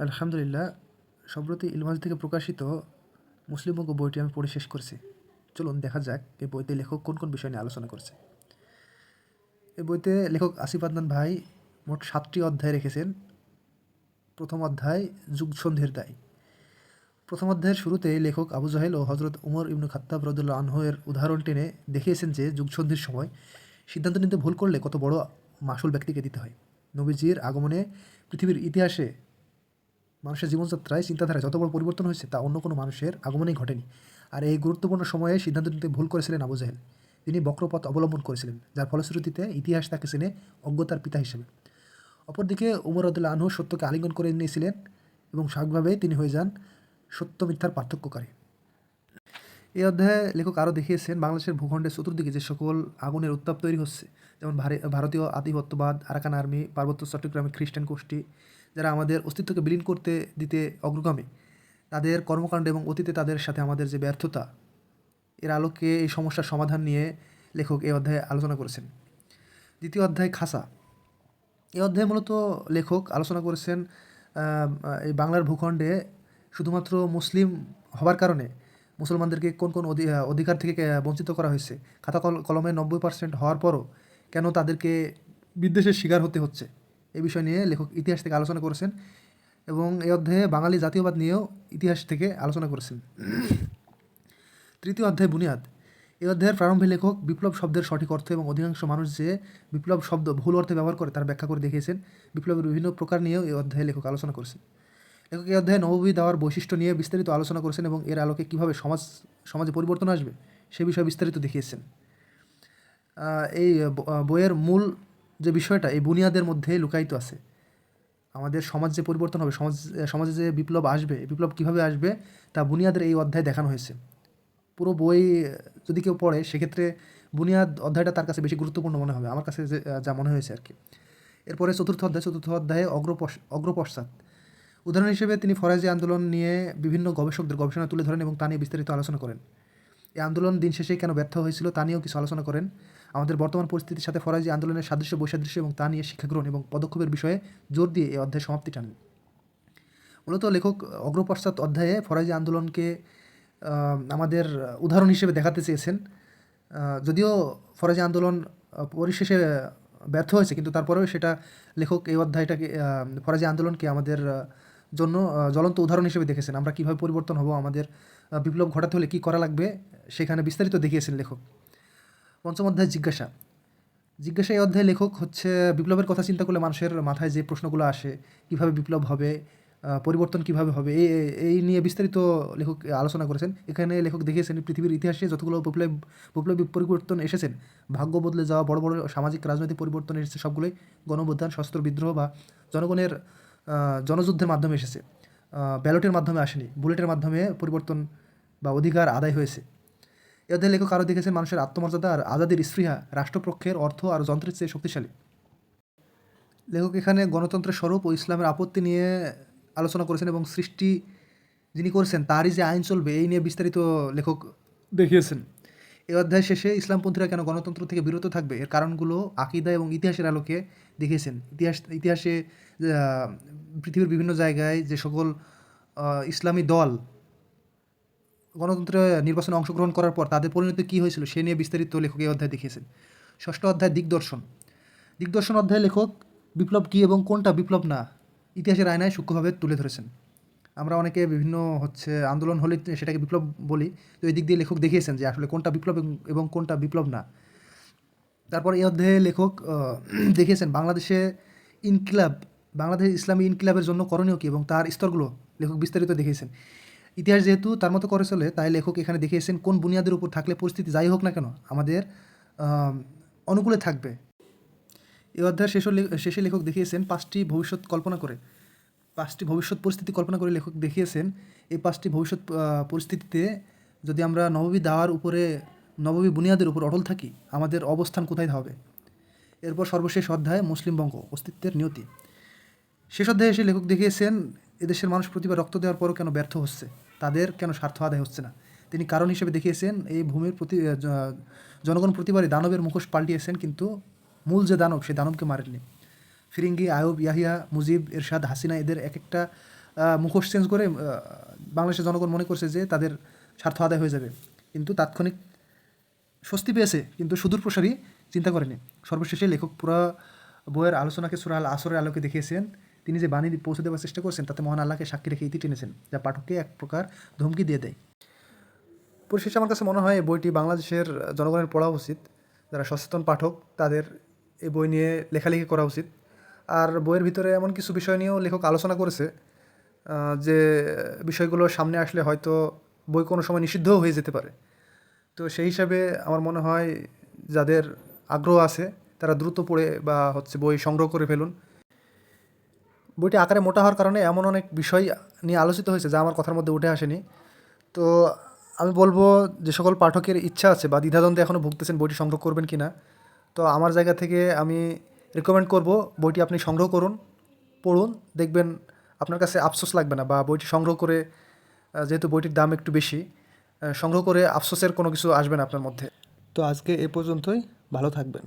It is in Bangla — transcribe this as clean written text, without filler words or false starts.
আলহামদুলিল্লাহ। সম্প্রতি ইলমাস থেকে প্রকাশিত মুসলিমবঙ্গ বইটি আমি পড়ে শেষ করছি। চলুন দেখা যাক এই বইতে লেখক কোন কোন বিষয় নিয়ে আলোচনা করছে। এই বইতে লেখক আসিফ আদনান ভাই মোট ৭টি অধ্যায় রেখেছেন। প্রথম অধ্যায় যুগসন্ধির দায়। প্রথম অধ্যায়ের শুরুতেই লেখক আবু জাহেল ও হজরত উমর ইবনু খাত্তাব রাদিয়াল্লাহু আনহু এর উদাহরণ টেনে দেখিয়েছেন যে যুগসন্ধির সময় সিদ্ধান্ত নিতে ভুল করলে কত বড় মাশুল ব্যক্তিকে দিতে হয়। নবীজির আগমনে পৃথিবীর ইতিহাসে মানুষের জীবনযাত্রায় চিন্তাধারায় যত বড় পরিবর্তন হয়েছে তা অন্য কোনো মানুষের আগমনেই ঘটেনি। আর এই গুরুত্বপূর্ণ সময়ে সিদ্ধান্ত নিতে ভুল করেছিলেন আবু জাহেল। তিনি বক্রপথ অবলম্বন করেছিলেন, যার ফলশ্রুতিতে ইতিহাস তাকে চেনে অজ্ঞতার পিতা হিসেবে। অপরদিকে উমর রাদিয়াল্লাহু আনহু সত্যকে আলিঙ্গন করে নিয়েছিলেন এবং স্বাভাবিকভাবেই তিনি হয়ে যান সত্য মিথ্যার পার্থক্যকারী। এই অধ্যায়ে লেখক আরও দেখিয়েছেন বাংলাদেশের ভূখণ্ডের চতুর্দিকে যে সকল আগুনের উত্তাপ তৈরি হচ্ছে, যেমন ভারতীয় আধিপত্যবাদ, আরাকান আর্মি, পার্বত্য চট্টগ্রামে খ্রিস্টান গোষ্ঠী, যারা আমাদের অস্তিত্বকে বিলীন করতে দিতে অগ্রগামী, তাদের কর্মকাণ্ড এবং অতীতে তাদের সাথে আমাদের যে ব্যর্থতা, এর আলোকে এই সমস্যার সমাধান নিয়ে লেখক এই অধ্যায়ে আলোচনা করেছেন। দ্বিতীয় অধ্যায় খাসা। এই অধ্যায়ে মূলত লেখক আলোচনা করেছেন এই বাংলার ভূখণ্ডে শুধুমাত্র মুসলিম হবার কারণে মুসলমানদেরকে কোন কোন অধিকার থেকে বঞ্চিত করা হয়েছে। খাতা কলমে 90% হওয়ার পরও কেন তাদেরকে বিদ্বেষের শিকার হতে হচ্ছে, এই বিষয় নিয়ে লেখক ইতিহাস থেকে আলোচনা করেছেন এবং এই অধ্যায়ে বাঙালি জাতীয়বাদ নিয়েও ইতিহাস থেকে আলোচনা করেছেন। তৃতীয় অধ্যায় বুনিয়াদ। এই অধ্যায়ের প্রারম্ভে লেখক বিপ্লব শব্দের সঠিক অর্থ এবং অধিকাংশ মানুষ যে বিপ্লব শব্দ ভুল অর্থে ব্যবহার করে তার ব্যাখ্যা করে দেখিয়েছেন। বিপ্লবের বিভিন্ন প্রকার নিয়েও এই অধ্যায়ে লেখক আলোচনা করেছেন। লেখক এই অধ্যায়ে নববী দাওয়ার বৈশিষ্ট্য নিয়ে বিস্তারিত আলোচনা করেছেন এবং এর আলোকে কীভাবে সমাজে পরিবর্তন আসবে সে বিষয়ে বিস্তারিত দেখিয়েছেন। এই বইয়ের মূল যে বিষয়টা এই বুনিয়াদের মধ্যে লুকায়িত আছে। আমাদের সমাজ যে পরিবর্তন হবে, সমাজে যে বিপ্লব আসবে, এই বিপ্লব কীভাবে আসবে তা বুনিয়াদের এই অধ্যায়ে দেখানো হয়েছে। পুরো বই যদি কেউ পড়ে সেক্ষেত্রে বুনিয়াদ অধ্যায়টা তার কাছে বেশি গুরুত্বপূর্ণ মনে হবে, আমার কাছে যা মনে হয়েছে আর কি। এরপরে চতুর্থ অধ্যায়ে অগ্রপশ্চাৎ। উদাহরণ হিসেবে তিনি ফরাজি আন্দোলন নিয়ে বিভিন্ন গবেষকদের গবেষণা তুলে ধরেন এবং তা নিয়ে বিস্তারিত আলোচনা করেন। এই আন্দোলন দিন শেষে কেন ব্যর্থ হয়েছিল তা নিয়েও কিছু আলোচনা করেন। আমাদের বর্তমান পরিস্থিতির সাথে ফরাজি আন্দোলনের সাদৃশ্য বৈসাদৃশ্য এবং তা নিয়ে শিক্ষাগ্রহণ এবং পদক্ষেপের বিষয়ে জোর দিয়ে এই অধ্যায় সমাপ্তি টানেন। মূলত লেখক অগ্রপশ্চাৎ অধ্যায়ে ফরাজি আন্দোলনকে আমাদের উদাহরণ হিসেবে দেখাতে চেয়েছেন। যদিও ফরাজি আন্দোলন পরিশেষে ব্যর্থ হয়েছে, কিন্তু তারপরেও সেটা লেখক এই অধ্যায়টাকে ফরাজি আন্দোলনকে আমাদের জন্য জ্বলন্ত উদাহরণ হিসেবে দেখেছেন। আমরা কীভাবে পরিবর্তন হব, আমাদের বিপ্লব ঘটাতে হলে কী করা লাগবে সেখানে বিস্তারিত দেখিয়েছেন লেখক। পঞ্চম অধ্যায় জিজ্ঞাসা। এই অধ্যায়ে লেখক বিপ্লবের কথা চিন্তা করলে মানুষের মাথায় যে প্রশ্নগুলো আসে, কীভাবে বিপ্লব হবে, পরিবর্তন কীভাবে হবে, এই নিয়ে বিস্তারিত লেখক আলোচনা করেছেন। এখানে লেখক দেখিয়েছেন পৃথিবীর ইতিহাসে যতগুলো বৈপ্লবিক পরিবর্তন এসেছেন, ভাগ্য বদলে যাওয়া বড় বড় সামাজিক রাজনৈতিক পরিবর্তন এসেছে, সবগুলোই গণঅভ্যুত্থান, সশস্ত্র বিদ্রোহ বা জনগণের জনযুদ্ধের মাধ্যমে এসেছে। ব্যালটের মাধ্যমে আসেনি, বুলেটের মাধ্যমে পরিবর্তন বা অধিকার আদায় হয়েছে। এ অধ্যায়ে লেখক আরও দেখেছেন মানুষের আত্মমর্যাদা আর আজাদির স্পৃহা রাষ্ট্রপক্ষের অর্থ আর যন্ত্রের চেয়ে শক্তিশালী। লেখক এখানে গণতন্ত্রের স্বরূপ ও ইসলামের আপত্তি নিয়ে আলোচনা করেছেন এবং সৃষ্টি যিনি করেছেন তারই যে আইন চলবে এই নিয়ে বিস্তারিত লেখক দেখিয়েছেন। এই অধ্যায় শেষে ইসলামপন্থীরা কেন গণতন্ত্র থেকে বিরত থাকবে এর কারণগুলো আকিদা এবং ইতিহাসের আলোকে দেখিয়েছেন। ইতিহাসে পৃথিবীর বিভিন্ন জায়গায় যে সকল ইসলামী দল গণতন্ত্রে নির্বাচনে অংশগ্রহণ করার পর তাদের পরিণতি কী হয়েছিল সে নিয়ে বিস্তারিত লেখক এই অধ্যায় দেখিয়েছেন। ষষ্ঠ অধ্যায় দিগদর্শন অধ্যায়ে লেখক বিপ্লব কী এবং কোনটা বিপ্লব না ইতিহাসের আয়নায় সূক্ষ্মভাবে তুলে ধরেছেন। আমরা অনেকে বিভিন্ন আন্দোলন হলে সেটাকে বিপ্লব বলি, তো এই দিক দিয়ে লেখক দেখিয়েছেন যে আসলে কোনটা বিপ্লব এবং কোনটা বিপ্লব না। তারপর এই অধ্যায়ে লেখক দেখিয়েছেন বাংলাদেশ ইসলামী ইনকিলাবের জন্য করণীয় কী এবং তার স্তরগুলো লেখক বিস্তারিত দেখিয়েছেন। ইতিহাস যেহেতু তার মতো করে চলে, তাই লেখক এখানে দেখিয়েছেন কোন বুনিয়াদের উপর থাকলে পরিস্থিতি যাই হোক না কেন আমাদের অনুকূলে থাকবে। এই অধ্যায়ের শেষে লেখক দেখিয়েছেন পাঁচটি ভবিষ্যৎ পরিস্থিতি কল্পনা করে লেখক দেখিয়েছেন এই পাঁচটি ভবিষ্যৎ পরিস্থিতিতে যদি আমরা নববী বুনিয়াদের উপর অটল থাকি আমাদের অবস্থান কোথায় হবে। এরপর সর্বশেষ অধ্যায় মুসলিমবঙ্গ অস্তিত্বের নিয়তি। শেষ অধ্যায়ে এসে লেখক দেখিয়েছেন এদেশের মানুষ প্রতিবার রক্ত দেওয়ার পরও কেন ব্যর্থ হচ্ছে, তাদের কেন স্বার্থ আদায় হচ্ছে না। তিনি কারণ হিসেবে দেখিয়েছেন এই ভূমির প্রতি জনগণ প্রতিবারই দানবের মুখোশ পাল্টিয়েছেন, কিন্তু মূল যে দানব সে দানবকে মারেননি। ফিরিঙ্গি, আয়ুব, ইয়াহিয়া, মুজিব, এরশাদ, হাসিনা এদের এক একটা মুখোশ চেঞ্জ করে বাংলাদেশের জনগণ মনে করছে যে তাদের স্বার্থ আদায় হয়ে যাবে, কিন্তু তাৎক্ষণিক স্বস্তি পেয়েছে, কিন্তু সুদূর প্রসারী চিন্তা করেনি। সর্বশেষে লেখক পুরা বইয়ের আলোচনাকে সূরা আল আসরের আলোকে দেখিয়েছেন। তিনি যে বাণী পৌঁছে দেওয়ার চেষ্টা করছেন তাতে মহান আল্লাহকে সাক্ষী রেখে ইতি টেনেছেন, যা পাঠককে এক প্রকার ধমকি দিয়ে দেয়। পরিশেষে আমার কাছে মনে হয় এই বইটি বাংলাদেশের জনগণের পড়া উচিত। যারা সচেতন পাঠক তাদের এই বই নিয়ে লেখালেখি করা উচিত। আর বইয়ের ভিতরে এমন কিছু বিষয় নিয়েও লেখক আলোচনা করেছে যে বিষয়গুলো সামনে আসলে হয়তো বই কোনো সময় নিষিদ্ধও হয়ে যেতে পারে। তো সেই হিসাবে আমার মনে হয় যাদের আগ্রহ আছে তারা দ্রুত পড়ে বা বই সংগ্রহ করে ফেলুন। বইটি আকারে মোটা হওয়ার কারণে এমন অনেক বিষয় নিয়ে আলোচিত হয়েছে যা আমার কথার মধ্যে উঠে আসেনি। তো আমি বলবো যে সকল পাঠকের ইচ্ছা আছে বা দ্বিধাদ্বন্দ্বে এখনও ভুগতেছেন বইটি সংগ্রহ করবেন কি না, তো আমার জায়গা থেকে আমি রেকমেন্ড করব বইটি আপনি সংগ্রহ করুন, পড়ুন, দেখবেন আপনার কাছে আফসোস লাগবে না, বা বইটি সংগ্রহ করে যেহেতু বইটির দাম একটু বেশি, সংগ্রহ করে আফসোসের কোনো কিছু আসবে না আপনার মধ্যে। তো আজকে এ পর্যন্তই, ভালো থাকবেন।